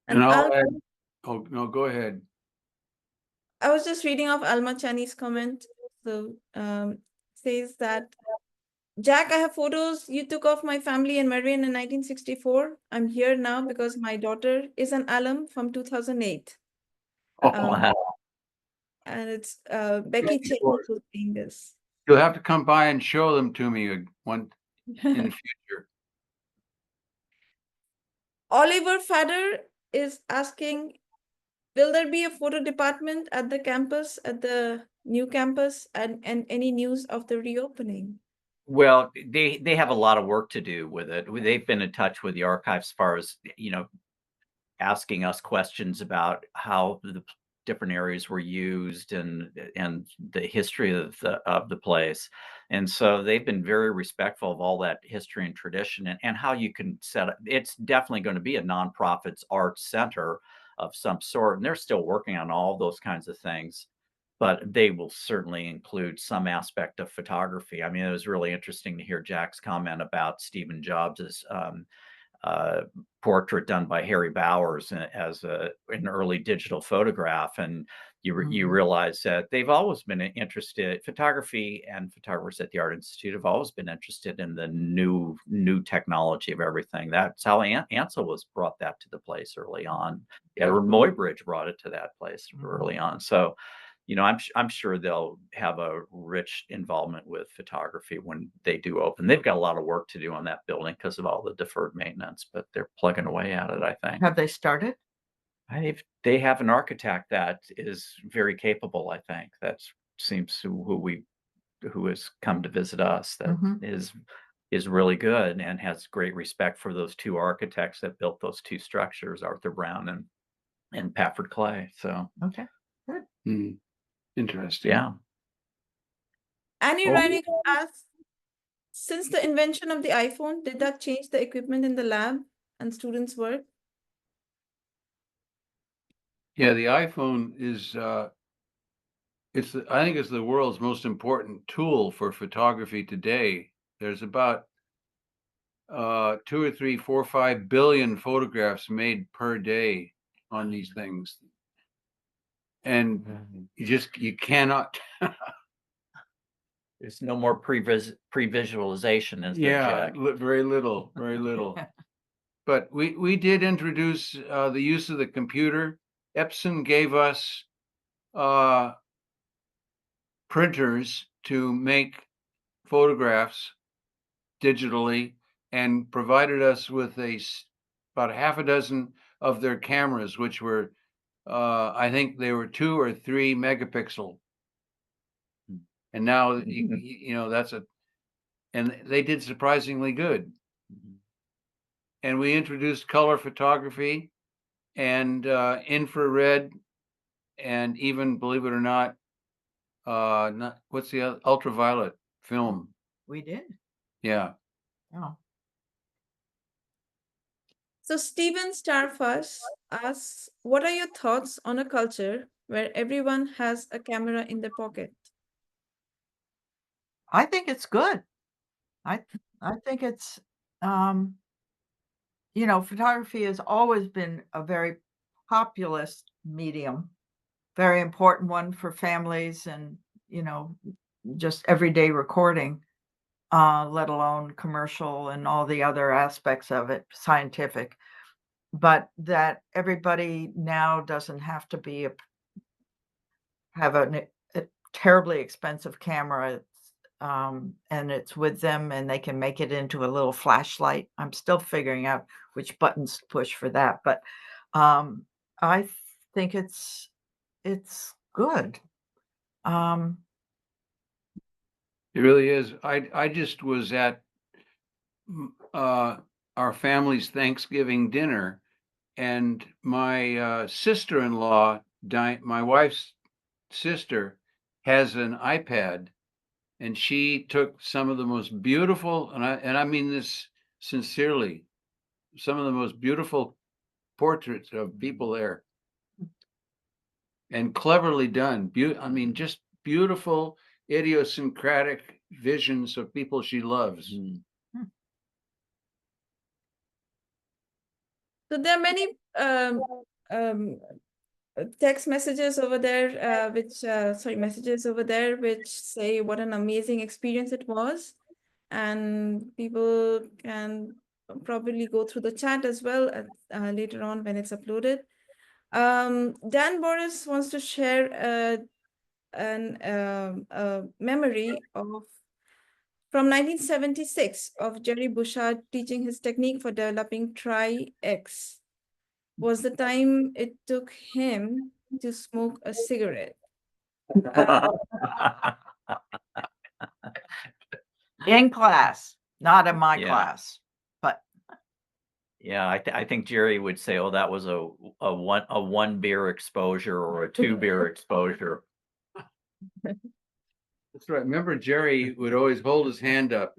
And I'll add, oh, no, go ahead. I was just reading off Alma Chani's comment. So says that, Jack, I have photos you took of my family in Marion in 1964. I'm here now because my daughter is an alum from 2008. Oh, wow. And it's Becky Chen who's doing this. You'll have to come by and show them to me one in the future. Oliver Fader is asking, will there be a photo department at the campus, at the new campus, and any news of the reopening? Well, they have a lot of work to do with it. They've been in touch with the archives as far as, asking us questions about how the different areas were used and the history of the place. And so they've been very respectful of all that history and tradition, and how you can set up. It's definitely going to be a nonprofit's arts center of some sort, and they're still working on all those kinds of things. But they will certainly include some aspect of photography. I mean, it was really interesting to hear Jack's comment about Stephen Jobs's portrait done by Harry Bowers as an early digital photograph, and you realize that they've always been interested. Photography and photographers at the Art Institute have always been interested in the new technology of everything. That's how Ansel was brought that to the place early on. Edward Muybridge brought it to that place early on. So, I'm sure they'll have a rich involvement with photography when they do open. They've got a lot of work to do on that building because of all the deferred maintenance, but they're plugging away at it, I think. Have they started? They have an architect that is very capable, I think. That seems who has come to visit us, that is really good and has great respect for those 2 architects that built those 2 structures, Arthur Brown and Pafford Clay. So Okay, good. Interesting. Yeah. Annie Reinick asks, since the invention of the iPhone, did that change the equipment in the lab and students' work? Yeah, the iPhone is I think it's the world's most important tool for photography today. There's about 2 or 3, 4, 5 billion photographs made per day on these things. And you cannot. There's no more pre-visualization, is there, Yeah, Jack? very little. But we did introduce the use of the computer. Epson gave us printers to make photographs digitally, and provided us with about half a dozen of their cameras, which were I think they were 2 or 3 megapixel. And now and they did surprisingly good. And we introduced color photography and infrared, and even, believe it or not, what's the other, ultraviolet film. We did. Yeah. Oh. So Stephen Starfuss asks, what are your thoughts on a culture where everyone has a camera in their pocket? I think it's good. I think it's you know, photography has always been a very populist medium, very important one for families and, you know, just everyday recording, let alone commercial and all the other aspects of it, scientific. But that everybody now doesn't have to be have a terribly expensive camera, and it's with them and they can make it into a little flashlight. I'm still figuring out which buttons to push for that, but I think it's good. It really is. I just was at our family's Thanksgiving dinner, and my sister-in-law, my wife's sister, has an iPad, and she took some of the most beautiful, and I mean this sincerely, some of the most beautiful portraits of people there, and cleverly done. I mean, just beautiful, idiosyncratic visions of people she loves. So there are many um, text messages over there, messages over there, which say what an amazing experience it was. And people can probably go through the chat as well later on when it's uploaded. Dan Boris wants to share a memory from 1976 of Jerry Bouchard teaching his technique for developing Tri-X. Was the time it took him to smoke a cigarette. In class, not in my class, but yeah, I think Jerry would say, "Oh, that was a one beer exposure or a 2 beer exposure." That's right. Remember, Jerry would always hold his hand up,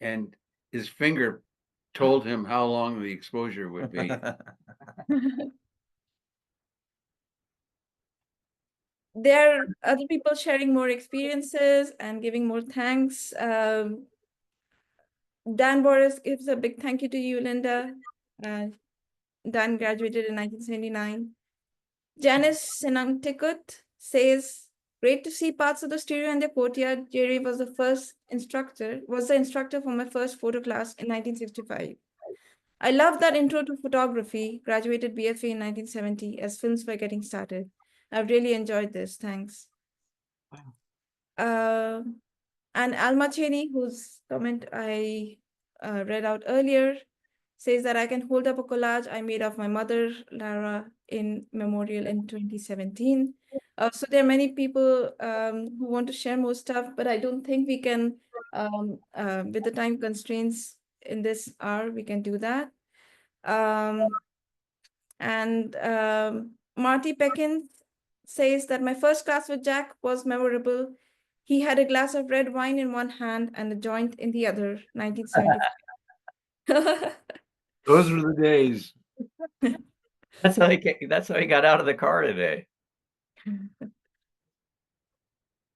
and his finger told him how long the exposure would be. There are other people sharing more experiences and giving more thanks. Dan Boris gives a big thank you to you, Linda. Dan graduated in 1979. Janice Sinantikut says, great to see parts of the studio and the courtyard. Jerry was the instructor for my first photo class in 1965. I love that intro to photography, graduated BFA in 1970 as films were getting started. I've really enjoyed this, thanks. Wow. And Alma Cheney, whose comment I read out earlier, says that I can hold up a collage I made of my mother, Lara, in memorial in 2017. So there are many people who want to share more stuff, but I don't think we can, with the time constraints in this hour, we can do that. Marty Pekin says that my first class with Jack was memorable. He had a glass of red wine in one hand and a joint in the other, 1975. Those were the days. That's how he got out of the car today.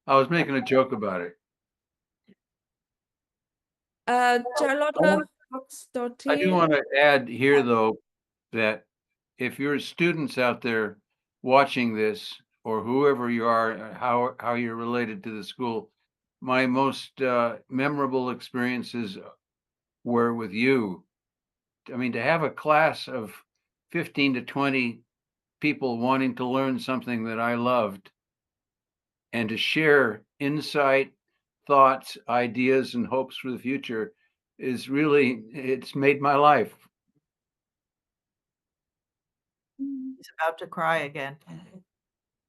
I was making a joke about it. Charlotta I do want to add here, though, that if you're students out there watching this, or whoever you are, how you're related to the school, my most memorable experiences were with you. I mean, to have a class of 15 to 20 people wanting to learn something that I loved, and to share insight, thoughts, ideas, and hopes for the future is really, it's made my life. he's about to cry again.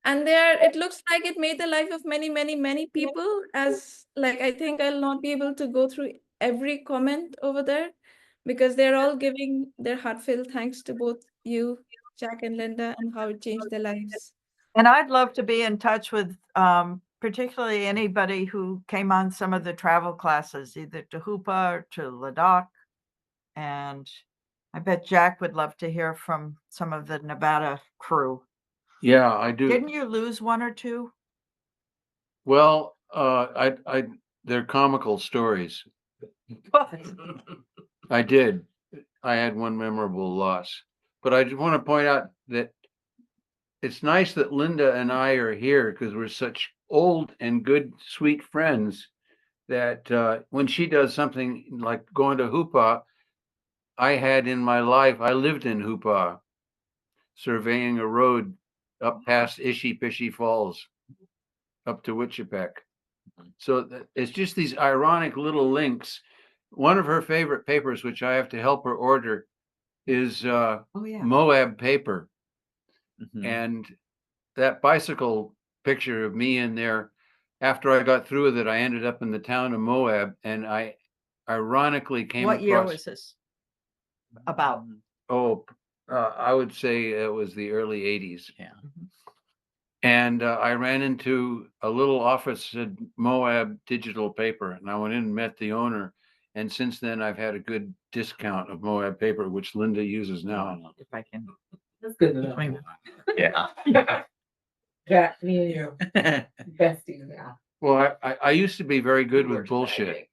And there, it looks like it made the life of many, many, many people. As like, I think I'll not be able to go through every comment over there because they're all giving their heartfelt thanks to both you, Jack and Linda, and how it changed their lives. And I'd love to be in touch with particularly anybody who came on some of the travel classes, either to Hoopa or to Ladakh. And I bet Jack would love to hear from some of the Nevada crew. Yeah, I do. Didn't you lose one or two? Well, they're comical stories. I did. I had one memorable loss, but I just want to point out that it's nice that Linda and I are here because we're such old and good, sweet friends that when she does something like going to Hoopa, I had in my life, I lived in Hoopa, surveying a road up past Ishy Pishy Falls, up to Wichipek. So it's just these ironic little links. One of her favorite papers, which I have to help her order, is Moab paper. And that bicycle picture of me in there, after I got through with it, I ended up in the town of Moab, and I ironically came What year across. was this? About. I would say it was the early 80s. Yeah. And I ran into a little office at Moab Digital Paper, and I went in and met the owner. And since then, I've had a good discount of Moab paper, which Linda uses now. If I can. That's good to know. Swing. Yeah. Jack, me and you, besties now. Well, I used to be very good with bullshit.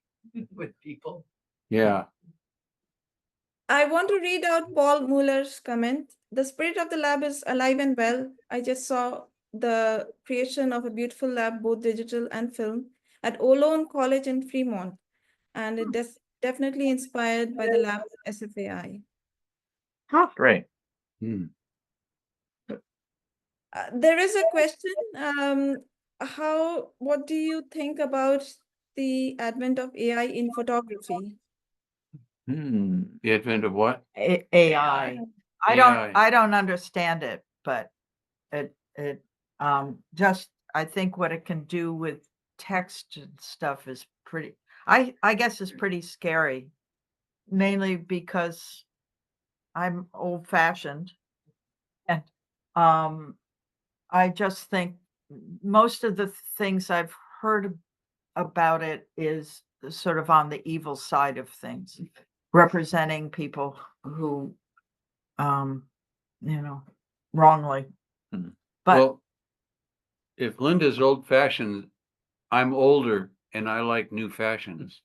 With people. Yeah. I want to read out Paul Muller's comment. The spirit of the lab is alive and well. I just saw the creation of a beautiful lab, both digital and film, at Olone College in Fremont. And it definitely inspired by the lab at SFAI. Oh, great. There is a question. What do you think about the advent of AI in photography? The advent of what? AI. I don't understand it, but it just, I think what it can do with text and stuff is pretty, I guess is pretty scary, mainly because I'm old fashioned. And I just think most of the things I've heard about it is sort of on the evil side of things, representing people who, wrongly. But Well, if Linda's old fashioned, I'm older and I like new fashions.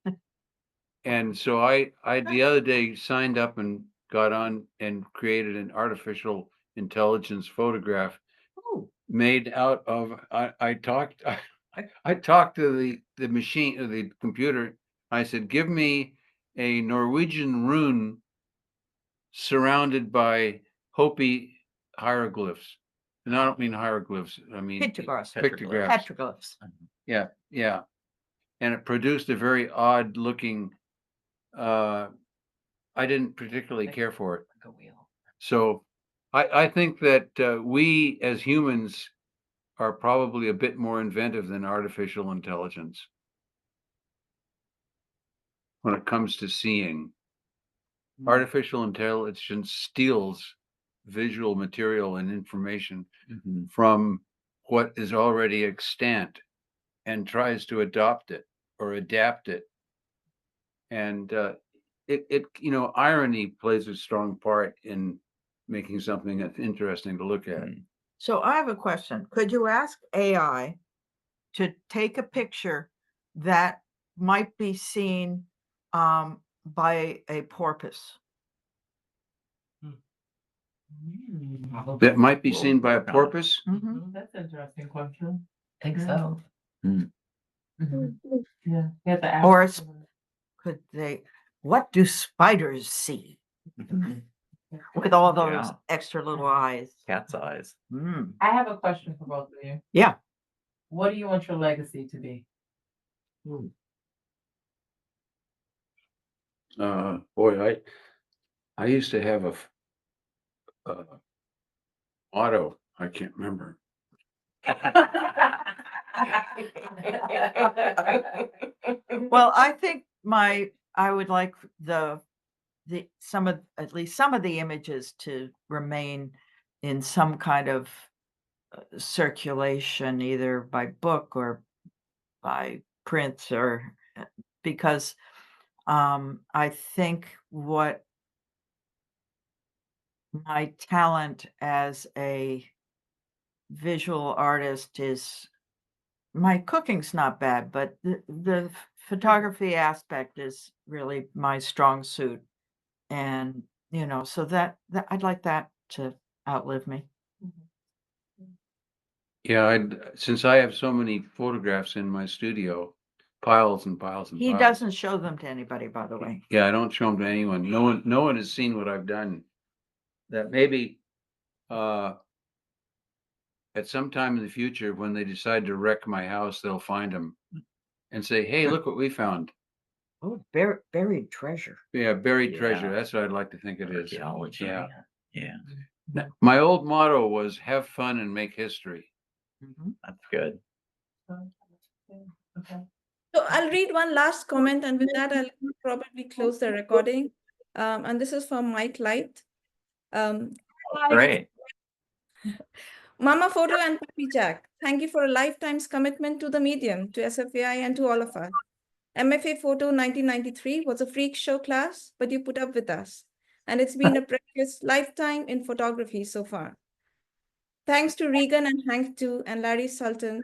And so I the other day signed up and got on and created an artificial intelligence photograph made out of, I talked to the machine, or the computer. I said, give me a Norwegian rune surrounded by Hopi hieroglyphs. And I don't mean hieroglyphs, I mean pictographs. pictographs. Yeah. And it produced a very odd looking, I didn't particularly care for it. Like a wheel. So I think that we as humans are probably a bit more inventive than artificial intelligence when it comes to seeing. Artificial intelligence steals visual material and information from what is already extant and tries to adopt it or adapt it. And irony plays a strong part in making something that's interesting to look at. So I have a question. Could you ask AI to take a picture that might be seen by a porpoise? That might be seen by a porpoise? That's an interesting question. I think so. Yeah. Or could they, what do spiders see? With all those extra little eyes. Cat's eyes. I have a question for both of you. Yeah. What do you want your legacy to be? Boy, I used to have a auto. I can't remember. Well, I think I would like at least some of the images to remain in some kind of circulation, either by book or by print, or because I think what my talent as a visual artist is, my cooking's not bad, but the photography aspect is really my strong suit. And, you know, so that I'd like that to outlive me. Yeah, since I have so many photographs in my studio, piles and piles and He piles. doesn't show them to anybody, by the way. Yeah, I don't show them to anyone. No one has seen what I've done. That maybe at some time in the future, when they decide to wreck my house, they'll find them and say, "Hey, look what we found." Oh, buried treasure. Yeah, buried Yeah. treasure. That's what I'd like to think it is. Archaeology. Yeah. Yeah. My old motto was "Have fun and make history." That's good. So I'll read one last comment, and with that, I'll probably close the recording. And this is from Mike Light. Great. Mama Photo and Papi Jack, thank you for a lifetime's commitment to the medium, to SFAI, and to all of us. MFA Photo 1993 was a freak show class, but you put up with us. And it's been a precious lifetime in photography so far. Thanks to Regan and Hank too, and Larry Sultan,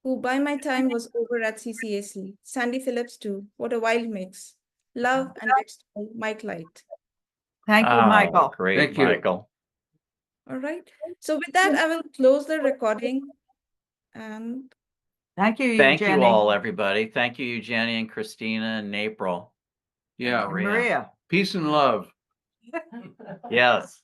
who by my time was over at CCAC. Sandy Phillips too. What a wild mix. Love and next to Mike Light. Thank you, Oh, Michael. Great, Thank you. Michael. All right. So with that, I will close the recording. And Thank you, Thank you Jenny. all, everybody. Thank you, Jenny and Christina and April. Yeah. Maria. Peace and love. Yes.